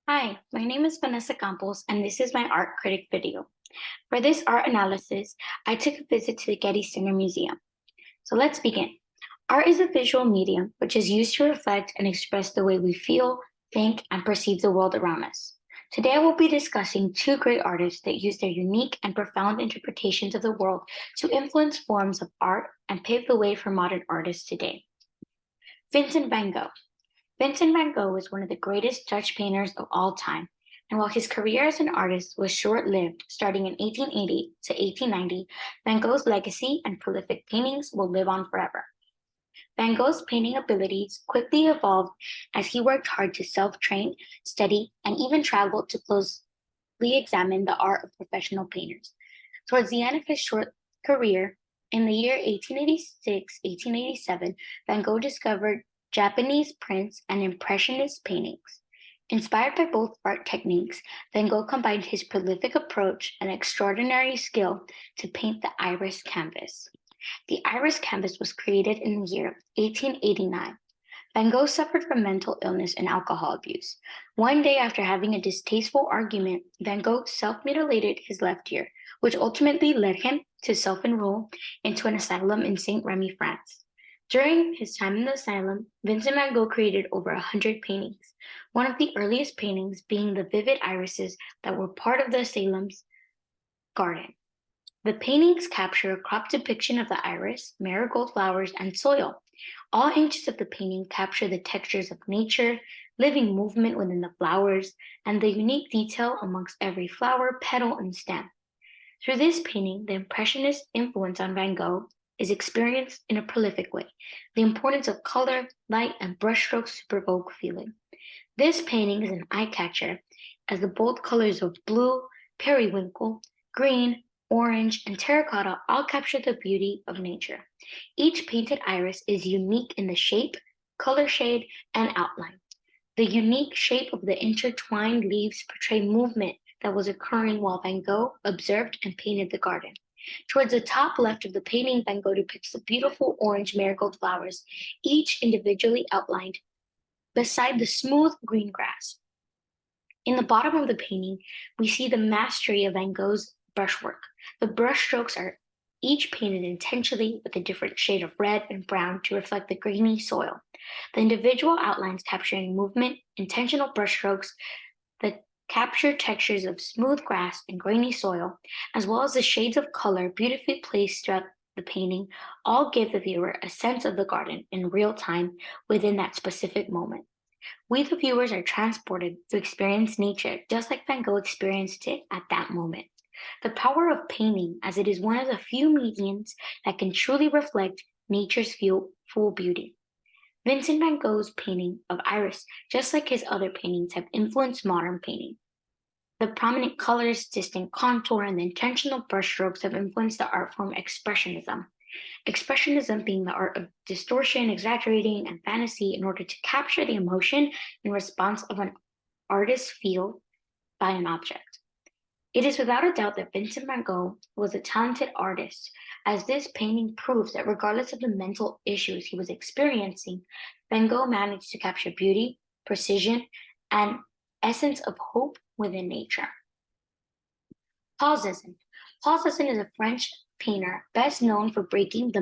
Hi, my name is Vanessa Campos, and this is my art critic video. For this art analysis, I took a visit to the Getty Center Museum. So let's begin. Art is a visual medium which is used to reflect and express the way we feel, think, and perceive the world around us. Today, I will be discussing two great artists that use their unique and profound interpretations of the world to influence forms of art and pave the way for modern artists today. Vincent van Gogh. Vincent van Gogh was one of the greatest Dutch painters of all time, and while his career as an artist was short-lived, starting in 1880 to 1890, Van Gogh's legacy and prolific paintings will live on forever. Van Gogh's painting abilities quickly evolved as he worked hard to self-train, study, and even travel to closely examine the art of professional painters. Towards the end of his short career, in the year 1886-1887, Van Gogh discovered Japanese prints and Impressionist paintings. Inspired by both art techniques, Van Gogh combined his prolific approach and extraordinary skill to paint the iris canvas. The iris canvas was created in the year 1889. Van Gogh suffered from mental illness and alcohol abuse. One day after having a distasteful argument, Van Gogh self-mutilated his left ear, which ultimately led him to self-enroll into an asylum in Saint Remy, France. During his time in the asylum, Vincent van Gogh created over 100 paintings, one of the earliest paintings being the vivid irises that were part of the asylum's garden. The paintings capture a cropped depiction of the iris, marigold flowers, and soil. All inches of the painting capture the textures of nature, living movement within the flowers, and the unique detail amongst every flower, petal, and stem. Through this painting, the Impressionist influence on Van Gogh is experienced in a prolific way. The importance of color, light, and brushstrokes to provoke feeling. This painting is an eye-catcher, as the bold colors of blue, periwinkle, green, orange, and terracotta all capture the beauty of nature. Each painted iris is unique in the shape, color shade, and outline. The unique shape of the intertwined leaves portray movement that was occurring while Van Gogh observed and painted the garden. Towards the top left of the painting, Van Gogh depicts the beautiful orange marigold flowers, each individually outlined, beside the smooth green grass. In the bottom of the painting, we see the mastery of Van Gogh's brushwork. The brushstrokes are each painted intentionally with a different shade of red and brown to reflect the grainy soil. The individual outlines capturing movement, intentional brushstrokes that capture textures of smooth grass and grainy soil, as well as the shades of color beautifully placed throughout the painting, all give the viewer a sense of the garden in real time within that specific moment. We, the viewers, are transported to experience nature just like Van Gogh experienced it at that moment. The power of painting, as it is one of the few mediums that can truly reflect nature's full beauty. Vincent van Gogh's painting of iris, just like his other paintings, have influenced modern painting. The prominent colors, distinct contour, and the intentional brushstrokes have influenced the art form Expressionism. Expressionism being the art of distortion, exaggerating, and fantasy in order to capture the emotion and response of an artist's feel by an object. It is without a doubt that Vincent van Gogh was a talented artist, as this painting proves that regardless of the mental issues he was experiencing, Van Gogh managed to capture beauty, precision, and essence of hope within nature. Paul Cezanne. Paul Cezanne is a French painter best known for breaking the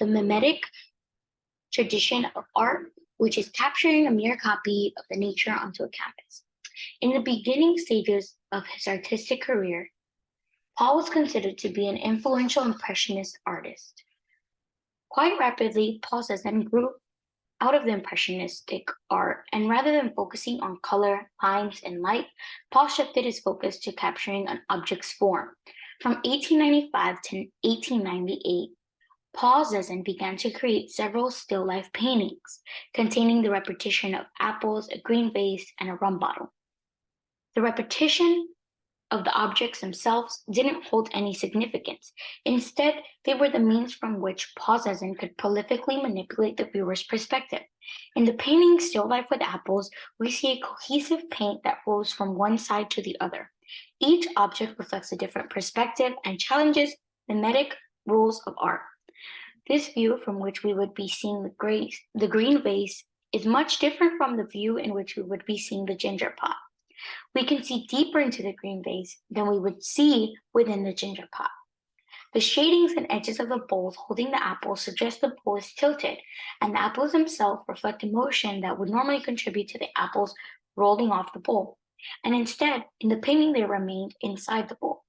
mimetic tradition of art, which is capturing a mere copy of the nature onto a canvas. In the beginning stages of his artistic career, Paul was considered to be an influential Impressionist artist. Quite rapidly, Paul Cezanne grew out of the Impressionistic art, and rather than focusing on color, lines, and light, Paul shifted his focus to capturing an object's form. From 1895 to 1898, Paul Cezanne began to create several still life paintings containing the repetition of apples, a green vase, and a rum bottle. The repetition of the objects themselves didn't hold any significance. Instead, they were the means from which Paul Cezanne could prolifically manipulate the viewer's perspective. In the painting Still Life with Apples, we see a cohesive paint that flows from one side to the other. Each object reflects a different perspective and challenges the mimetic rules of art. This view from which we would be seeing the green vase is much different from the view in which we would be seeing the ginger pot. We can see deeper into the green vase than we would see within the ginger pot. The shadings and edges of the bowls holding the apples suggest the bowl is tilted, and the apples themselves reflect emotion that would normally contribute to the apples rolling off the bowl. And instead, in the painting, they remained inside the bowl.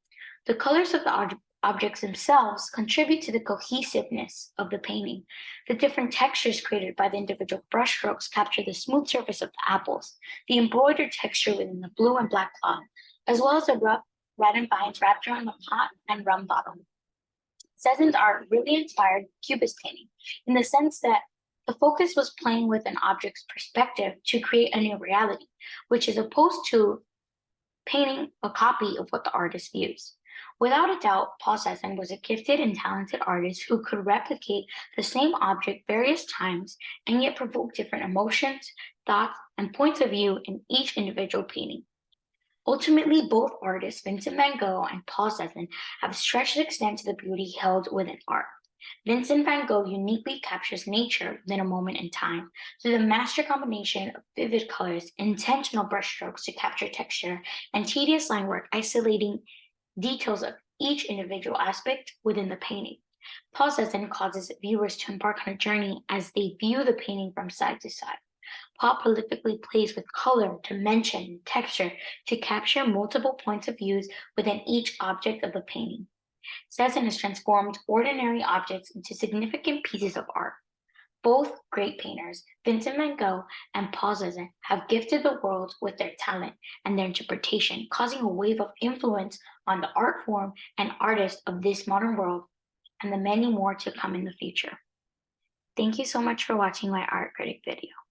The colors of the objects themselves contribute to the cohesiveness of the painting. The different textures created by the individual brushstrokes capture the smooth surface of the apples, the embroidered texture within the blue and black cloth, as well as the rough red and vines wrapped around the pot and rum bottle. Cezanne's art really inspired Cubist painting in the sense that the focus was playing with an object's perspective to create a new reality, which is opposed to painting a copy of what the artist views. Without a doubt, Paul Cezanne was a gifted and talented artist who could replicate the same object various times and yet provoke different emotions, thoughts, and points of view in each individual painting. Ultimately, both artists, Vincent van Gogh and Paul Cezanne, have stretched the extent to the beauty held within art. Vincent van Gogh uniquely captures nature within a moment in time through the master combination of vivid colors, intentional brushstrokes to capture texture, and tedious line work isolating details of each individual aspect within the painting. Paul Cezanne causes viewers to embark on a journey as they view the painting from side to side. Paul prolifically plays with color, dimension, and texture to capture multiple points of views within each object of the painting. Cezanne has transformed ordinary objects into significant pieces of art. Both great painters, Vincent van Gogh and Paul Cezanne, have gifted the world with their talent and their interpretation, causing a wave of influence on the art form and artists of this modern world, and the many more to come in the future. Thank you so much for watching my art critic video.